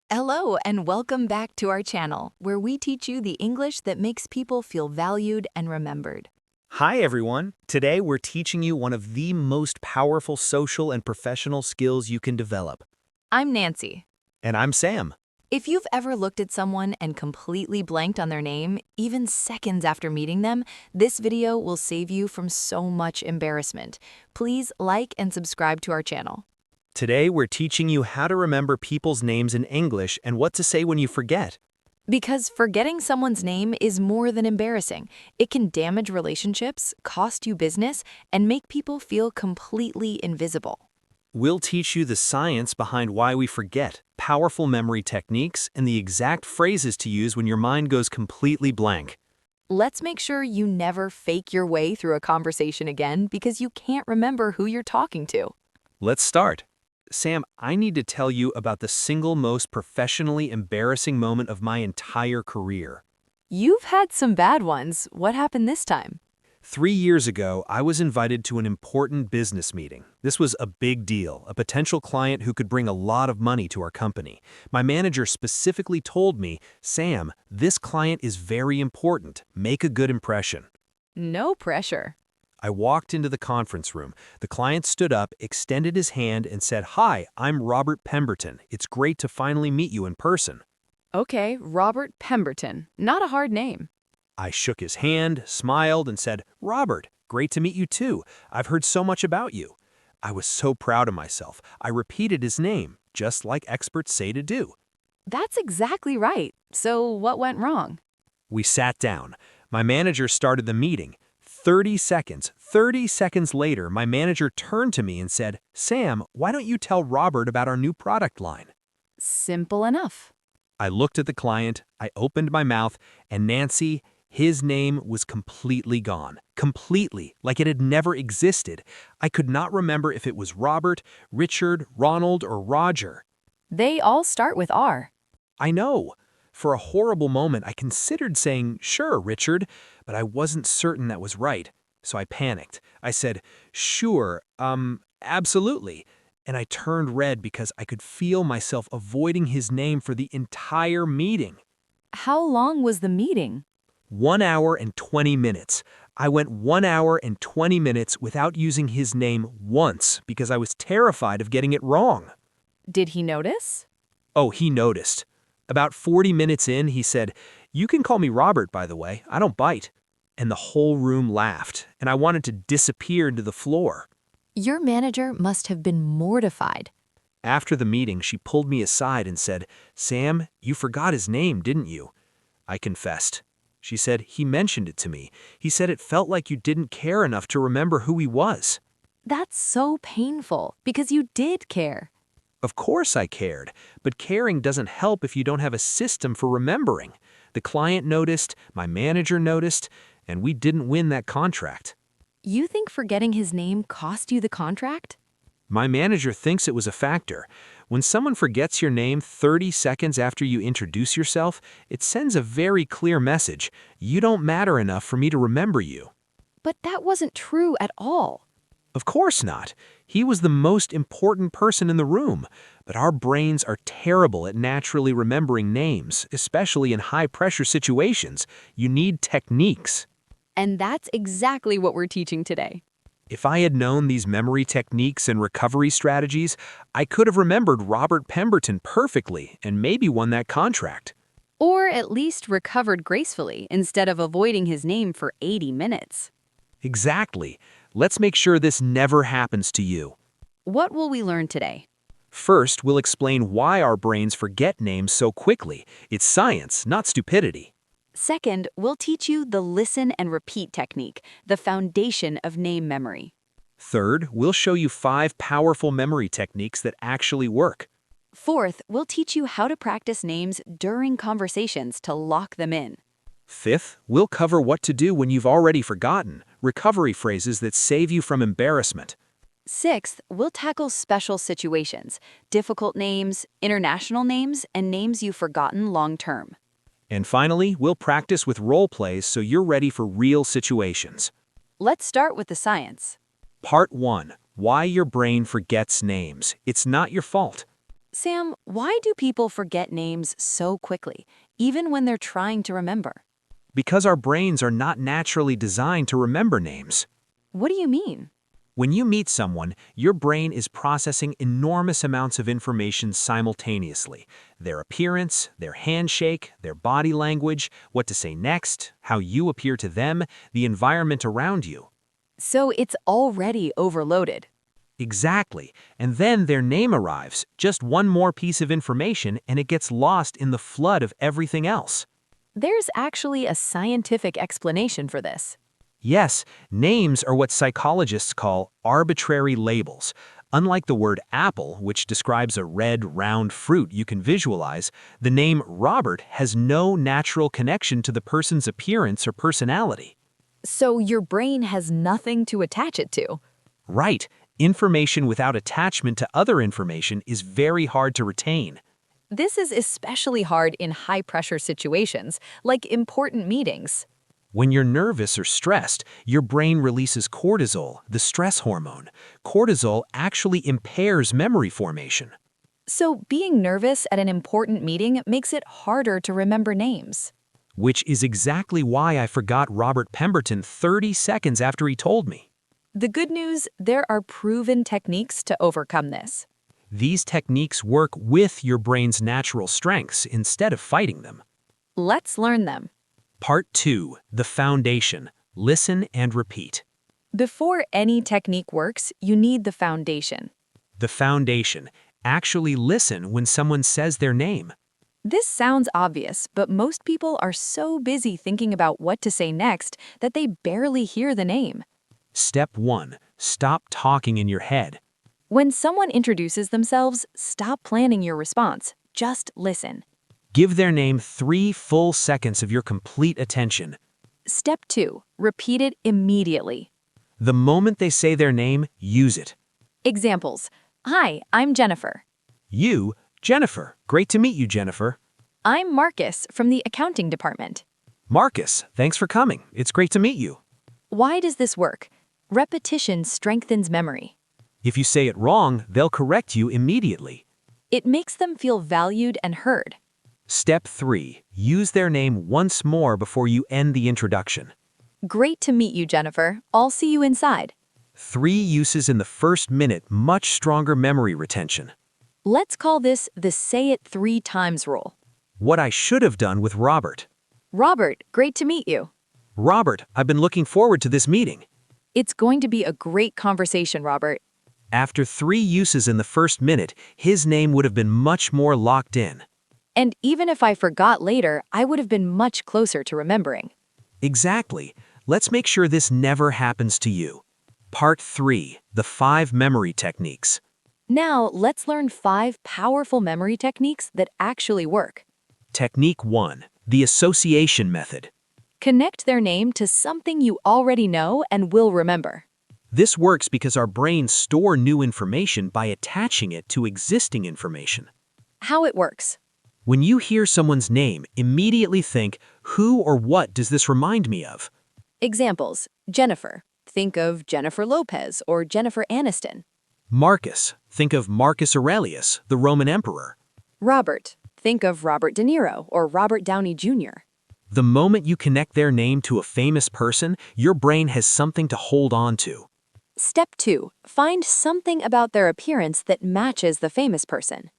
Hello, and welcome back to our channel, where we teach you the English that makes people feel valued and remembered. Hi, everyone. Today, we're teaching you one of the most powerful social and professional skills you can develop. I'm Nancy. And I'm Sam. If you've ever looked at someone and completely blanked on their name, even seconds after meeting them, this video will save you from so much embarrassment. Please like and subscribe to our channel. Today, we're teaching you how to remember people's names in English and what to say when you forget. Because forgetting someone's name is more than embarrassing. It can damage relationships, cost you business, and make people feel completely invisible. We'll teach you the science behind why we forget, powerful memory techniques, and the exact phrases to use when your mind goes completely blank. Let's make sure you never fake your way through a conversation again because you can't remember who you're talking to. Let's start. Sam, I need to tell you about the single most professionally embarrassing moment of my entire career. You've had some bad ones. What happened this time? 3 years ago, I was invited to an important business meeting. This was a big deal, a potential client who could bring a lot of money to our company. My manager specifically told me, Sam, this client is very important. Make a good impression. No pressure. I walked into the conference room. The client stood up, extended his hand, and said, Hi, I'm Robert Pemberton. It's great to finally meet you in person. Okay, Robert Pemberton. Not a hard name. I shook his hand, smiled, and said, Robert, great to meet you too. I've heard so much about you. I was so proud of myself. I repeated his name, just like experts say to do. That's exactly right. So what went wrong? We sat down. My manager started the meeting. 30 seconds later, my manager turned to me and said, Sam, why don't you tell Robert about our new product line? Simple enough. I looked at the client, I opened my mouth, and Nancy, his name was completely gone. Completely, like it had never existed. I could not remember if it was Robert, Richard, Ronald, or Roger. They all start with R. I know. For a horrible moment, I considered saying, sure, Richard, but I wasn't certain that was right. So I panicked. I said, sure, absolutely. And I turned red because I could feel myself avoiding his name for the entire meeting. How long was the meeting? 1 hour and 20 minutes. I went 1 hour and 20 minutes without using his name once because I was terrified of getting it wrong. Did he notice? Oh, he noticed. About 40 minutes in, he said, You can call me Robert, by the way. I don't bite. And the whole room laughed, and I wanted to disappear into the floor. Your manager must have been mortified. After the meeting, she pulled me aside and said, Sam, you forgot his name, didn't you? I confessed. She said, he mentioned it to me. He said it felt like you didn't care enough to remember who he was. That's so painful because you did care. Of course I cared, but caring doesn't help if you don't have a system for remembering. The client noticed, my manager noticed, and we didn't win that contract. You think forgetting his name cost you the contract? My manager thinks it was a factor. When someone forgets your name 30 seconds after you introduce yourself, it sends a very clear message. You don't matter enough for me to remember you. But that wasn't true at all. Of course not. He was the most important person in the room. But our brains are terrible at naturally remembering names, especially in high-pressure situations. You need techniques. And that's exactly what we're teaching today. If I had known these memory techniques and recovery strategies, I could have remembered Robert Pemberton perfectly and maybe won that contract. Or at least recovered gracefully instead of avoiding his name for 80 minutes. Exactly. Let's make sure this never happens to you. What will we learn today? First, we'll explain why our brains forget names so quickly. It's science, not stupidity. Second, we'll teach you the listen and repeat technique, the foundation of name memory. Third, we'll show you 5 powerful memory techniques that actually work. Fourth, we'll teach you how to practice names during conversations to lock them in. Fifth, we'll cover what to do when you've already forgotten, recovery phrases that save you from embarrassment. Sixth, we'll tackle special situations, difficult names, international names, and names you've forgotten long-term. And finally, we'll practice with role plays so you're ready for real situations. Let's start with the science. Part 1. Why your brain forgets names. It's not your fault. Sam, why do people forget names so quickly, even when they're trying to remember? Because our brains are not naturally designed to remember names. What do you mean? When you meet someone, your brain is processing enormous amounts of information simultaneously. Their appearance, their handshake, their body language, what to say next, how you appear to them, the environment around you. So it's already overloaded. Exactly. And then their name arrives, just one more piece of information, and it gets lost in the flood of everything else. There's actually a scientific explanation for this. Yes, names are what psychologists call arbitrary labels. Unlike the word apple, which describes a red, round fruit you can visualize, the name Robert has no natural connection to the person's appearance or personality. So your brain has nothing to attach it to. Right. Information without attachment to other information is very hard to retain. This is especially hard in high-pressure situations, like important meetings. When you're nervous or stressed, your brain releases cortisol, the stress hormone. Cortisol actually impairs memory formation. So being nervous at an important meeting makes it harder to remember names. Which is exactly why I forgot Robert Pemberton 30 seconds after he told me. The good news, there are proven techniques to overcome this. These techniques work with your brain's natural strengths instead of fighting them. Let's learn them. Part 2. The Foundation. Listen and repeat. Before any technique works, you need the foundation. The foundation. Actually listen when someone says their name. This sounds obvious, but most people are so busy thinking about what to say next that they barely hear the name. Step 1. Stop talking in your head. When someone introduces themselves, stop planning your response. Just listen. Give their name 3 full seconds of your complete attention. Step 2. Repeat it immediately. The moment they say their name, use it. Examples. Hi, I'm Jennifer. You, Jennifer. Great to meet you, Jennifer. I'm Marcus from the accounting department. Marcus, thanks for coming. It's great to meet you. Why does this work? Repetition strengthens memory. If you say it wrong, they'll correct you immediately. It makes them feel valued and heard. Step 3. Use their name once more before you end the introduction. Great to meet you, Jennifer. I'll see you inside. 3 uses in the first minute, much stronger memory retention. Let's call this the say it 3 times rule. What I should have done with Robert. Robert, great to meet you. Robert, I've been looking forward to this meeting. It's going to be a great conversation, Robert. After 3 uses in the first minute, his name would have been much more locked in. And even if I forgot later, I would have been much closer to remembering. Exactly. Let's make sure this never happens to you. Part 3. The 5 memory techniques. Now, let's learn 5 powerful memory techniques that actually work. Technique 1. The association method. Connect their name to something you already know and will remember. This works because our brains store new information by attaching it to existing information. How it works. When you hear someone's name, immediately think, who or what does this remind me of? Examples. Jennifer. Think of Jennifer Lopez or Jennifer Aniston. Marcus. Think of Marcus Aurelius, the Roman emperor. Robert. Think of Robert De Niro or Robert Downey Jr. The moment you connect their name to a famous person, your brain has something to hold on to. Step 2. Find something about their appearance that matches the famous person.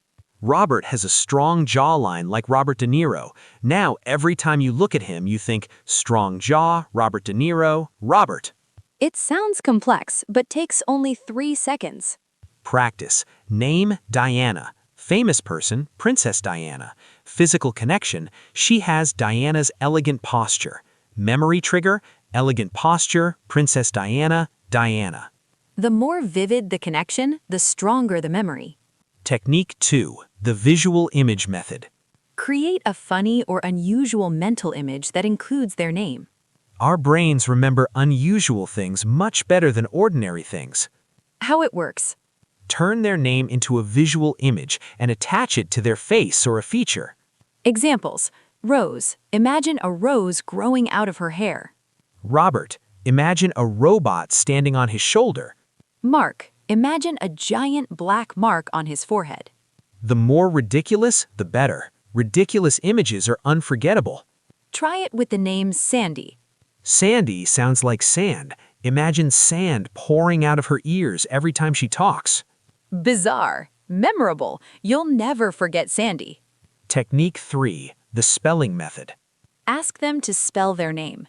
Robert has a strong jawline like Robert De Niro. Now, every time you look at him, you think, strong jaw, Robert De Niro, Robert. It sounds complex, but takes only 3 seconds. Practice. Name, Diana. Famous person, Princess Diana. Physical connection, she has Diana's elegant posture. Memory trigger, elegant posture, Princess Diana, Diana. The more vivid the connection, the stronger the memory. Technique 2. The visual image method. Create a funny or unusual mental image that includes their name. Our brains remember unusual things much better than ordinary things. How it works. Turn their name into a visual image and attach it to their face or a feature. Examples. Rose. Imagine a rose growing out of her hair. Robert. Imagine a robot standing on his shoulder. Mark. Imagine a giant black mark on his forehead. The more ridiculous, the better. Ridiculous images are unforgettable. Try it with the name Sandy. Sandy sounds like sand. Imagine sand pouring out of her ears every time she talks. Bizarre. Memorable. You'll never forget Sandy. Technique 3. The spelling method. Ask them to spell their name.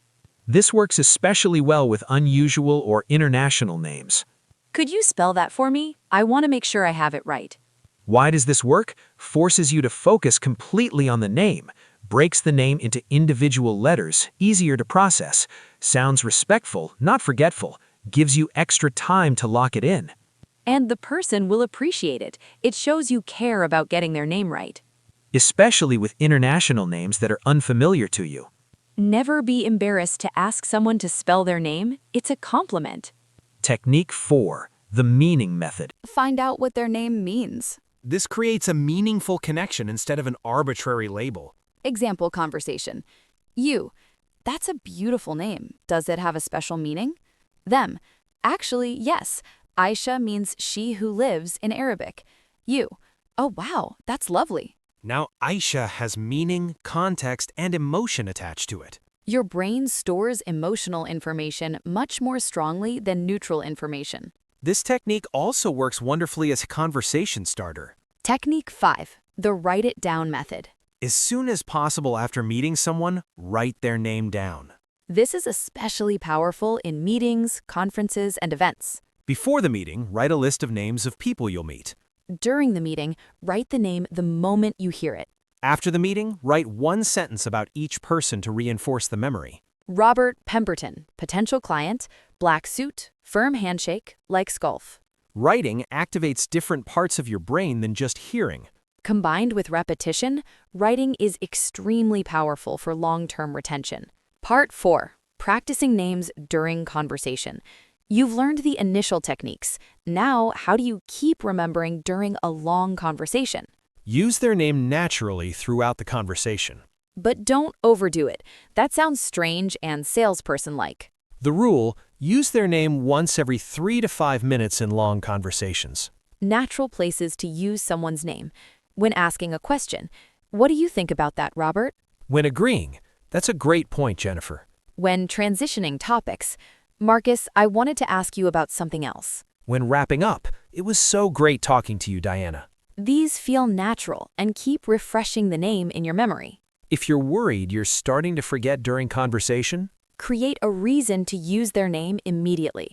This works especially well with unusual or international names. Could you spell that for me? I want to make sure I have it right. Why does this work? Forces you to focus completely on the name, breaks the name into individual letters, easier to process, sounds respectful, not forgetful, gives you extra time to lock it in. And the person will appreciate it. It shows you care about getting their name right. Especially with international names that are unfamiliar to you. Never be embarrassed to ask someone to spell their name. It's a compliment. Technique 4. The meaning method. Find out what their name means. This creates a meaningful connection instead of an arbitrary label. Example conversation. You. That's a beautiful name. Does it have a special meaning? Them. Actually, yes. Aisha means she who lives in Arabic. You. Oh, wow, that's lovely. Now Aisha has meaning, context, and emotion attached to it. Your brain stores emotional information much more strongly than neutral information. This technique also works wonderfully as a conversation starter. Technique 5. The write it down method. As soon as possible after meeting someone, write their name down. This is especially powerful in meetings, conferences, and events. Before the meeting, write a list of names of people you'll meet. During the meeting, write the name the moment you hear it. After the meeting, write one sentence about each person to reinforce the memory. Robert Pemberton, potential client, black suit, firm handshake, likes golf. Writing activates different parts of your brain than just hearing. Combined with repetition, writing is extremely powerful for long-term retention. Part 4. Practicing names during conversation. You've learned the initial techniques. Now, how do you keep remembering during a long conversation? Use their name naturally throughout the conversation. But don't overdo it. That sounds strange and salesperson-like. The rule, use their name once every 3 to 5 minutes in long conversations. Natural places to use someone's name. When asking a question, what do you think about that, Robert? When agreeing, that's a great point, Jennifer. When transitioning topics, Marcus, I wanted to ask you about something else. When wrapping up, it was so great talking to you, Diana. These feel natural and keep refreshing the name in your memory. If you're worried you're starting to forget during conversation, Create a reason to use their name immediately.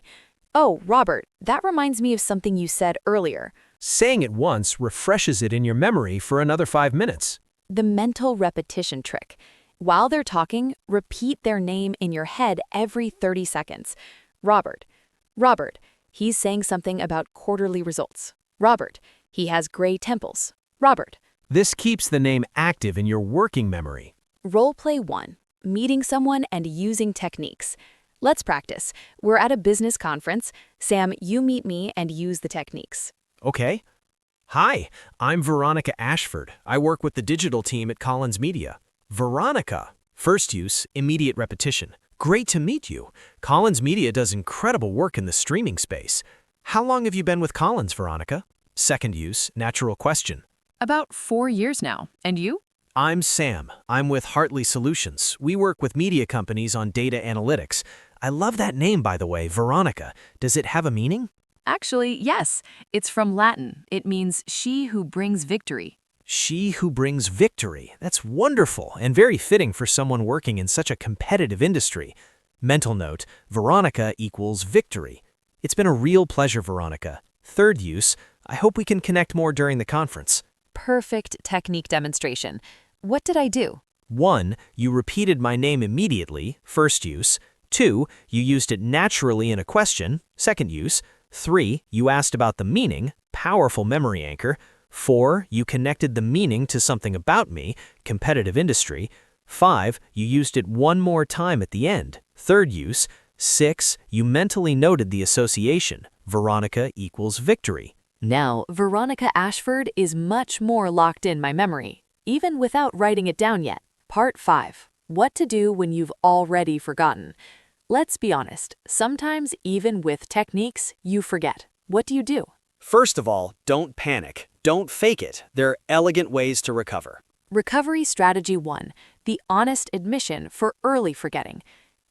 Oh, Robert, that reminds me of something you said earlier. saying it once refreshes it in your memory for another 5 minutes. The mental repetition trick. While they're talking, repeat their name in your head every 30 seconds. Robert. Robert. He's saying something about quarterly results. Robert. He has gray temples. Robert. This keeps the name active in your working memory. Role play 1. Meeting someone and using techniques. Let's practice. We're at a business conference. Sam, you meet me and use the techniques. Okay. Hi, I'm Veronica Ashford. I work with the digital team at Collins Media. Veronica. First use, immediate repetition. Great to meet you. Collins Media does incredible work in the streaming space. How long have you been with Collins, Veronica? Second use, natural question. About 4 years now. And you? I'm Sam. I'm with Hartley Solutions. We work with media companies on data analytics. I love that name, by the way, Veronica. Does it have a meaning? Actually, yes. It's from Latin. It means she who brings victory. She who brings victory. That's wonderful and very fitting for someone working in such a competitive industry. Mental note, Veronica equals victory. It's been a real pleasure, Veronica. Third use, I hope we can connect more during the conference. Perfect technique demonstration. What did I do? 1. You repeated my name immediately, first use. 2. You used it naturally in a question, second use. 3. You asked about the meaning, powerful memory anchor. 4. You connected the meaning to something about me, competitive industry. 5. You used it one more time at the end, third use. 6. You mentally noted the association, Veronica equals victory. Now, Veronica Ashford is much more locked in my memory, even without writing it down yet. Part 5. What to do when you've already forgotten. Let's be honest, sometimes even with techniques, you forget. What do you do? First of all, don't panic. Don't fake it. There are elegant ways to recover. Recovery Strategy 1. The honest admission for early forgetting.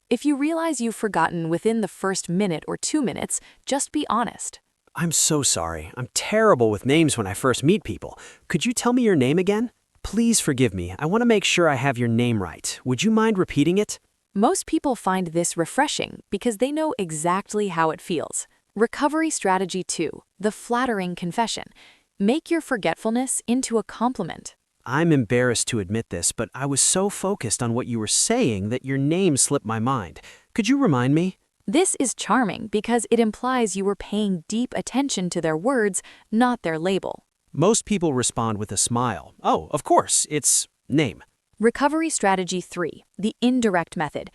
If you realize you've forgotten within the first minute or 2 minutes, just be honest. I'm so sorry. I'm terrible with names when I first meet people. Could you tell me your name again? Please forgive me. I want to make sure I have your name right. Would you mind repeating it? Most people find this refreshing because they know exactly how it feels. Recovery Strategy 2. The flattering confession. Make your forgetfulness into a compliment. I'm embarrassed to admit this, but I was so focused on what you were saying that your name slipped my mind. Could you remind me? This is charming because it implies you were paying deep attention to their words, not their label. Most people respond with a smile. Oh, of course, it's name. Recovery Strategy 3. The indirect method.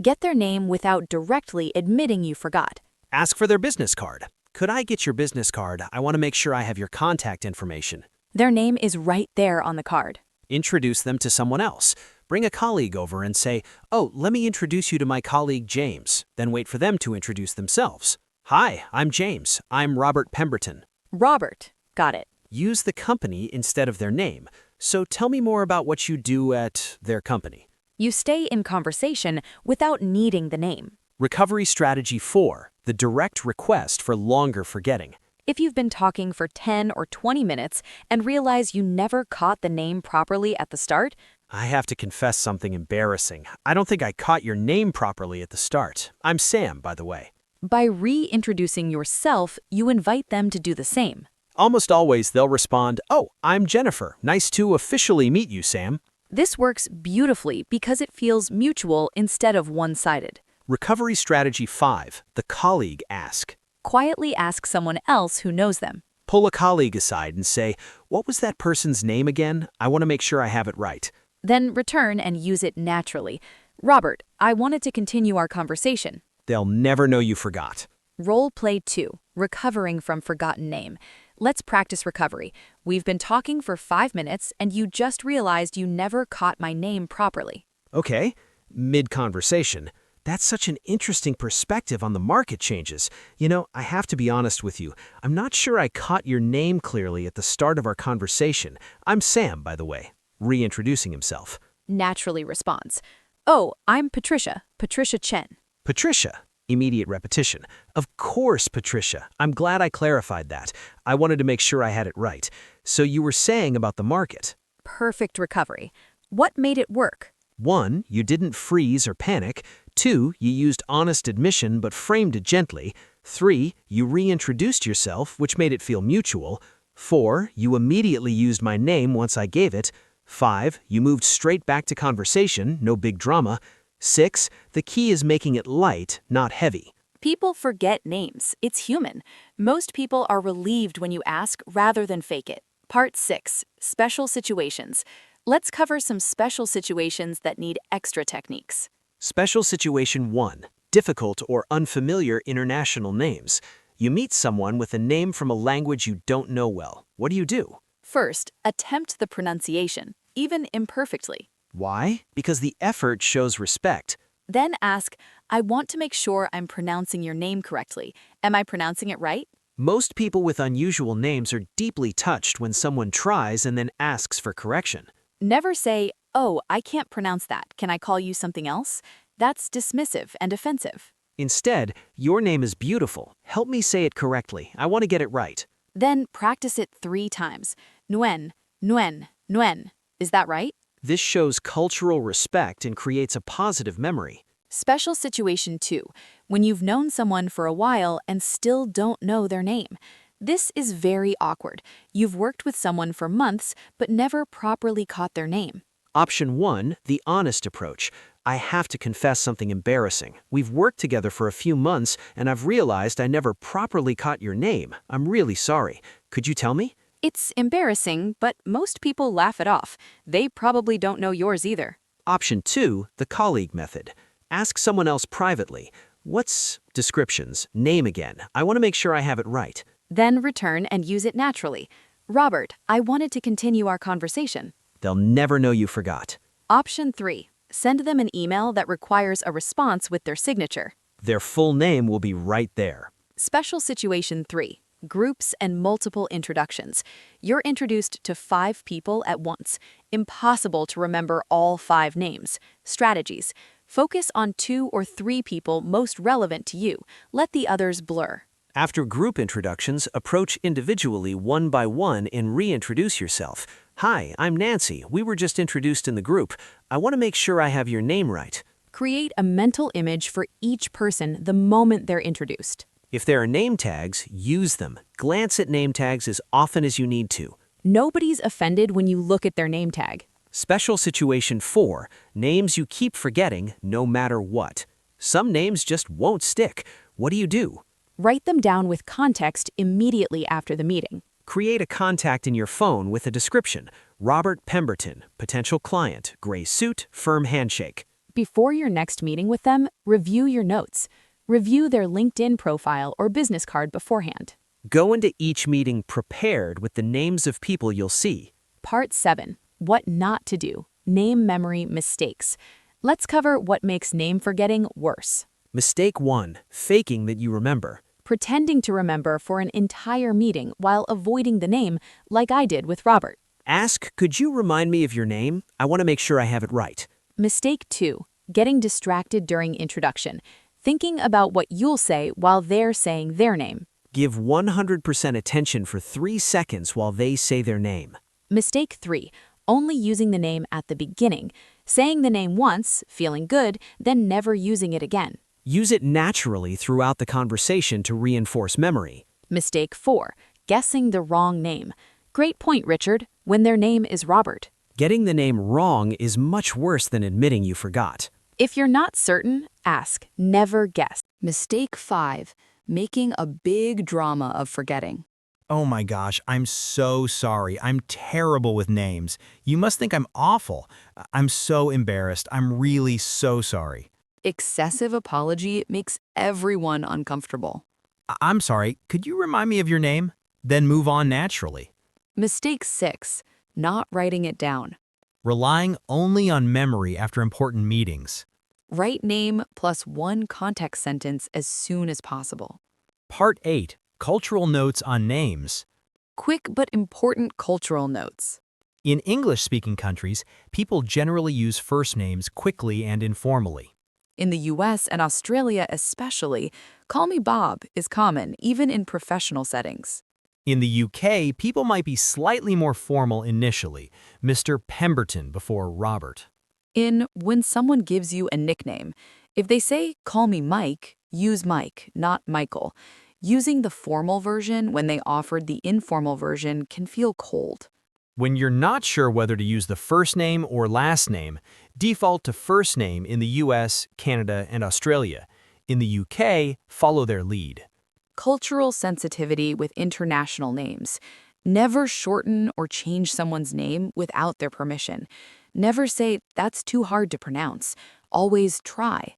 Get their name without directly admitting you forgot. Ask for their business card. Could I get your business card? I want to make sure I have your contact information. Their name is right there on the card. Introduce them to someone else. Bring a colleague over and say, "Oh, let me introduce you to my colleague James." Then wait for them to introduce themselves. "Hi, I'm James. I'm Robert Pemberton." Robert. Got it. Use the company instead of their name. So tell me more about what you do at their company. You stay in conversation without needing the name. Recovery Strategy 4. The direct request for longer forgetting. If you've been talking for 10 or 20 minutes and realize you never caught the name properly at the start, I have to confess something embarrassing. I don't think I caught your name properly at the start. I'm Sam, by the way. by reintroducing yourself, you invite them to do the same. Almost always they'll respond, "Oh, I'm Jennifer. Nice to officially meet you, Sam." This works beautifully because it feels mutual instead of one-sided. Recovery Strategy 5. The colleague ask. Quietly ask someone else who knows them. Pull a colleague aside and say, "What was that person's name again? I want to make sure I have it right." Then return and use it naturally. Robert, I wanted to continue our conversation. They'll never know you forgot. Role play 2. Recovering from forgotten name. Let's practice recovery. We've been talking for 5 minutes and you just realized you never caught my name properly. Okay, mid-conversation. That's such an interesting perspective on the market changes. You know, I have to be honest with you. I'm not sure I caught your name clearly at the start of our conversation. I'm Sam, by the way. Reintroducing himself. Naturally responds. Oh, I'm Patricia. Patricia Chen. Patricia. Immediate repetition. Of course, Patricia. I'm glad I clarified that. I wanted to make sure I had it right. So you were saying about the market. Perfect recovery. What made it work? 1. You didn't freeze or panic. 2. You used honest admission but framed it gently. 3. You reintroduced yourself, which made it feel mutual. 4. You immediately used my name once I gave it. 5. You moved straight back to conversation, no big drama. 6. The key is making it light, not heavy. People forget names. It's human. Most people are relieved when you ask rather than fake it. Part 6. Special situations. Let's cover some special situations that need extra techniques. Special Situation 1. Difficult or unfamiliar international names. You meet someone with a name from a language you don't know well. What do? First, attempt the pronunciation, even imperfectly. Why? Because the effort shows respect. Then ask, I want to make sure I'm pronouncing your name correctly. Am I pronouncing it right? Most people with unusual names are deeply touched when someone tries and then asks for correction. Never say, oh, I can't pronounce that. Can I call you something else? That's dismissive and offensive. Instead, your name is beautiful. Help me say it correctly. I want to get it right. Then practice it 3 times. Nguyen, Nguyen, Nguyen. Is that right? This shows cultural respect and creates a positive memory. Special Situation 2. When you've known someone for a while and still don't know their name. This is very awkward. You've worked with someone for months but never properly caught their name. Option 1, the honest approach. I have to confess something embarrassing. We've worked together for a few months and I've realized I never properly caught your name. I'm really sorry. Could you tell me? It's embarrassing, but most people laugh it off. They probably don't know yours either. Option 2, the colleague method. Ask someone else privately. What's descriptions? Name again. I want to make sure I have it right. Then return and use it naturally. Robert, I wanted to continue our conversation. They'll never know you forgot. Option 3. Send them an email that requires a response with their signature. Their full name will be right there. Special Situation 3. Groups and multiple introductions. You're introduced to 5 people at once. Impossible to remember all 5 names. Strategies. Focus on 2 or 3 people most relevant to you. Let the others blur. After group introductions, approach individually one by one and reintroduce yourself. Hi, I'm Nancy. We were just introduced in the group. I want to make sure I have your name right. Create a mental image for each person the moment they're introduced. If there are name tags, use them. Glance at name tags as often as you need to. Nobody's offended when you look at their name tag. Special situation 4, names you keep forgetting no matter what. Some names just won't stick. What do you do? Write them down with context immediately after the meeting. Create a contact in your phone with a description. Robert Pemberton, potential client, gray suit, firm handshake. Before your next meeting with them, review your notes. Review their LinkedIn profile or business card beforehand. Go into each meeting prepared with the names of people you'll see. Part 7. What not to do. Name memory mistakes. Let's cover what makes name forgetting worse. Mistake 1, faking that you remember. Pretending to remember for an entire meeting while avoiding the name, like I did with Robert. Ask, could you remind me of your name? I want to make sure I have it right. Mistake 2. Getting distracted during introduction. Thinking about what you'll say while they're saying their name. Give 100% attention for 3 seconds while they say their name. Mistake 3. Only using the name at the beginning. Saying the name once, feeling good, then never using it again. Use it naturally throughout the conversation to reinforce memory. Mistake 4. Guessing the wrong name. Great point, Richard, when their name is Robert. Getting the name wrong is much worse than admitting you forgot. If you're not certain, ask, never guess. Mistake 5. Making a big drama of forgetting. Oh my gosh, I'm so sorry. I'm terrible with names. You must think I'm awful. I'm so embarrassed. I'm really so sorry. Excessive apology makes everyone uncomfortable. I'm sorry. Could you remind me of your name? Then move on naturally. Mistake 6. Not writing it down. Relying only on memory after important meetings. Write name plus 1 context sentence as soon as possible. Part 8. Cultural notes on names. Quick but important cultural notes. In English-speaking countries, people generally use first names quickly and informally. In the US and Australia especially, call me Bob is common even in professional settings. In the UK, people might be slightly more formal initially, Mr. Pemberton before Robert. When someone gives you a nickname, if they say, call me Mike, use Mike, not Michael. Using the formal version when they offered the informal version can feel cold. When you're not sure whether to use the first name or last name, default to first name in the US, Canada, and Australia. In the UK, follow their lead. Cultural sensitivity with international names. Never shorten or change someone's name without their permission. Never say, that's too hard to pronounce. Always try.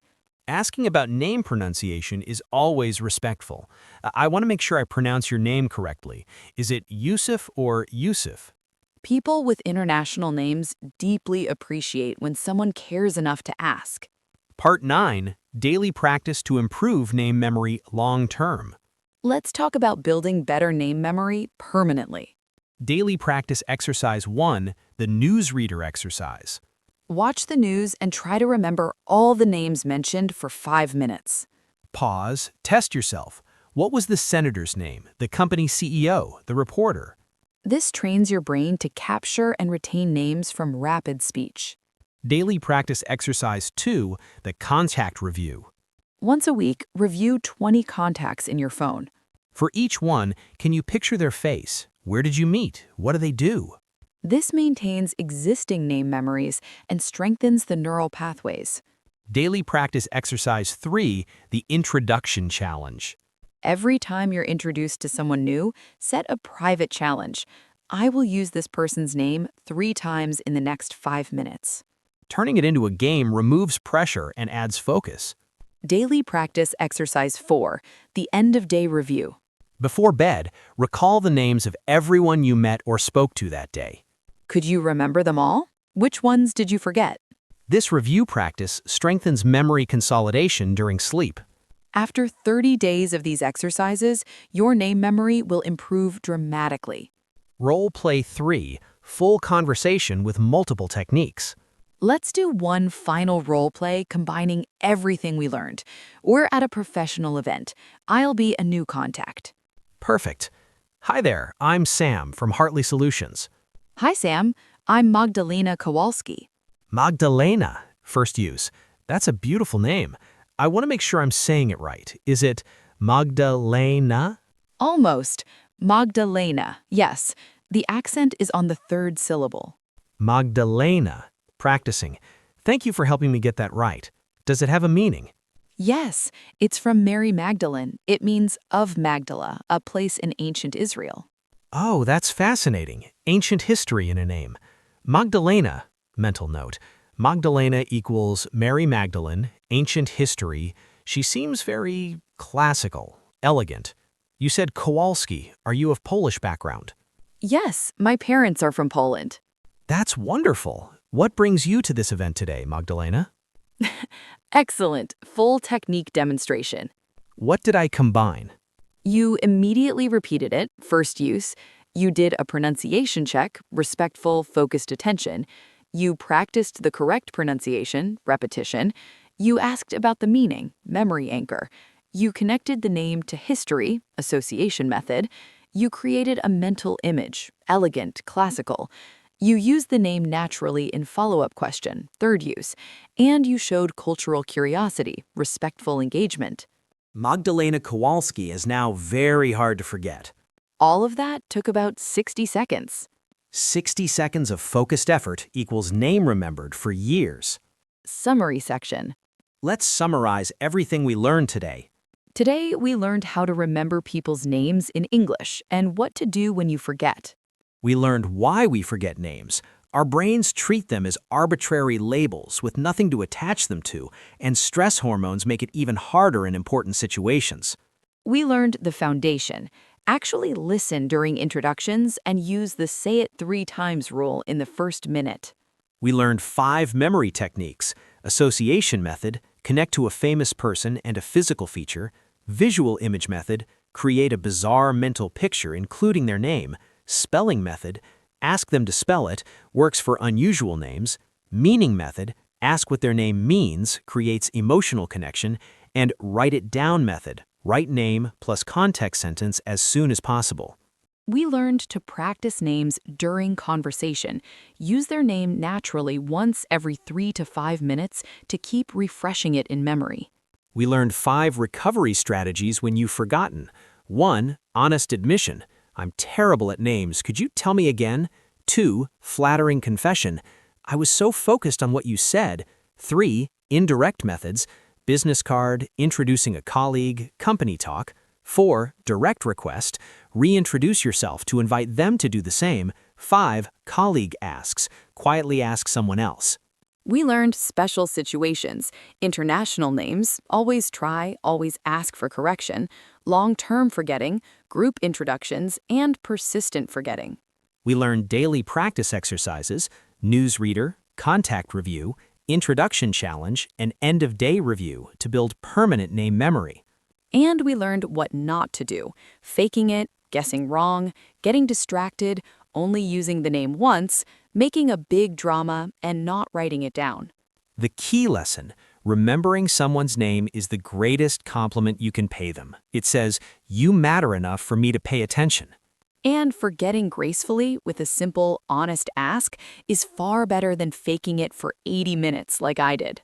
Asking about name pronunciation is always respectful. I want to make sure I pronounce your name correctly. Is it Yusuf or Yusuf? People with international names deeply appreciate when someone cares enough to ask. Part 9. Daily practice to improve name memory long-term. Let's talk about building better name memory permanently. Daily practice exercise 1, the newsreader exercise. Watch the news and try to remember all the names mentioned for 5 minutes. Pause, test yourself. What was the senator's name, the company CEO, the reporter? This trains your brain to capture and retain names from rapid speech. Daily practice exercise 2, the contact review. Once a week, review 20 contacts in your phone. For each one, can you picture their face? Where did you meet? What do they do? This maintains existing name memories and strengthens the neural pathways. Daily practice exercise 3, the introduction challenge. Every time you're introduced to someone new, set a private challenge. I will use this person's name 3 times in the next 5 minutes. Turning it into a game removes pressure and adds focus. Daily practice exercise 4, the end of day review. Before bed, recall the names of everyone you met or spoke to that day. Could you remember them all? Which ones did you forget? This review practice strengthens memory consolidation during sleep. After 30 days of these exercises, your name memory will improve dramatically. Role play 3, full conversation with multiple techniques. Let's do one final role play combining everything we learned. We're at a professional event. I'll be a new contact. Perfect. Hi there, I'm Sam from Hartley Solutions. Hi, Sam. I'm Magdalena Kowalski. Magdalena, first use. That's a beautiful name. I want to make sure I'm saying it right. Is it Magdalena? Almost. Magdalena. Yes. The accent is on the third syllable. Magdalena. Practicing. Thank you for helping me get that right. Does it have a meaning? Yes, it's from Mary Magdalene. It means of Magdala, a place in ancient Israel. Oh, that's fascinating. Ancient history in a name. Magdalena, mental note. Magdalena equals Mary Magdalene, ancient history. She seems very classical, elegant. You said Kowalski. Are you of Polish background? Yes, my parents are from Poland. That's wonderful. What brings you to this event today, Magdalena? Excellent. Full technique demonstration. What did I combine? You immediately repeated it, first use. You did a pronunciation check, respectful, focused attention. You practiced the correct pronunciation, repetition. You asked about the meaning, memory anchor. You connected the name to history, association method. You created a mental image, elegant, classical. You used the name naturally in follow-up question, third use. And you showed cultural curiosity, respectful engagement. Magdalena Kowalski is now very hard to forget. All of that took about 60 seconds. 60 seconds of focused effort equals name remembered for years. Summary section. Let's summarize everything we learned today. Today, we learned how to remember people's names in English and what to do when you forget. We learned why we forget names. Our brains treat them as arbitrary labels with nothing to attach them to, and stress hormones make it even harder in important situations. We learned the foundation. Actually listen during introductions and use the say it 3 times rule in the first minute. We learned 5 memory techniques: association method, connect to a famous person and a physical feature; visual image method, create a bizarre mental picture including their name; spelling method, ask them to spell it, works for unusual names; meaning method, ask what their name means, creates emotional connection; and write it down method, write name plus context sentence as soon as possible. We learned to practice names during conversation. Use their name naturally once every 3 to 5 minutes to keep refreshing it in memory. We learned 5 recovery strategies when you've forgotten. 1. Honest admission. I'm terrible at names. Could you tell me again? 2. Flattering confession. I was so focused on what you said. 3. Indirect methods. Business card, introducing a colleague, company talk. 4. Direct request. Reintroduce yourself to invite them to do the same. 5. Colleague asks. Quietly ask someone else. We learned special situations, international names, always try, always ask for correction, long-term forgetting, group introductions, and persistent forgetting. We learned daily practice exercises, newsreader, contact review, introduction challenge, and end-of-day review to build permanent name memory. And we learned what not to do, faking it, guessing wrong, getting distracted, only using the name once, making a big drama, and not writing it down. The key lesson: remembering someone's name is the greatest compliment you can pay them. It says, "You matter enough for me to pay attention." And forgetting gracefully with a simple, honest ask is far better than faking it for 80 minutes like I did.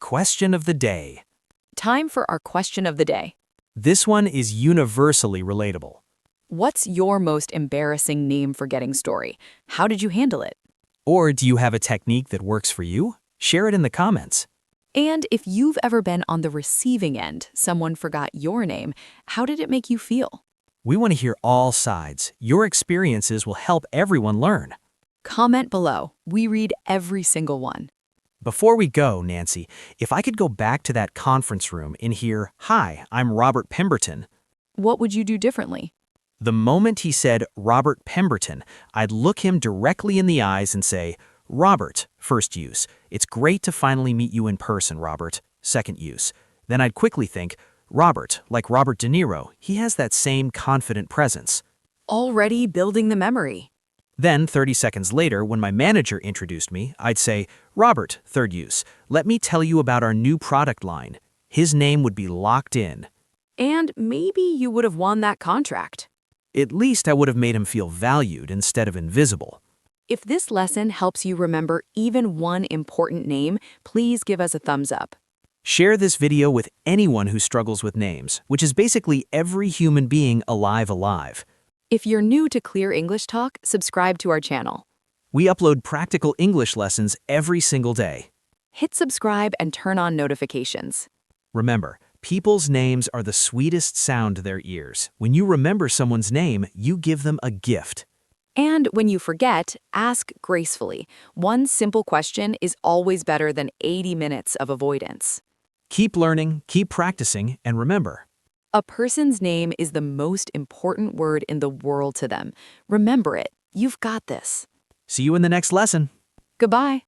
Question of the day. Time for our question of the day. This one is universally relatable. What's your most embarrassing name forgetting story? How did you handle it? Or do you have a technique that works for you? Share it in the comments. And if you've ever been on the receiving end, someone forgot your name, how did it make you feel? We want to hear all sides. Your experiences will help everyone learn. Comment below. We read every single one. Before we go, Nancy, if I could go back to that conference room and hear, "Hi, I'm Robert Pemberton," What would you do differently? the moment he said Robert Pemberton, I'd look him directly in the eyes and say, "Robert," first use. "It's great to finally meet you in person, Robert," second use. Then I'd quickly think, Robert, like Robert De Niro, he has that same confident presence. Already building the memory. Then, 30 seconds later, when my manager introduced me, I'd say, Robert, third use, let me tell you about our new product line. His name would be locked in. And maybe you would have won that contract. At least I would have made him feel valued instead of invisible. If this lesson helps you remember even one important name, please give us a thumbs up. Share this video with anyone who struggles with names, which is basically every human being alive. If you're new to Clear English Talk, subscribe to our channel. We upload practical English lessons every single day. Hit subscribe and turn on notifications. Remember, people's names are the sweetest sound to their ears. When you remember someone's name, you give them a gift. And when you forget, ask gracefully. One simple question is always better than 80 minutes of avoidance. Keep learning, keep practicing, and remember, A person's name is the most important word in the world to them. Remember it. You've got this. see you in the next lesson. Goodbye.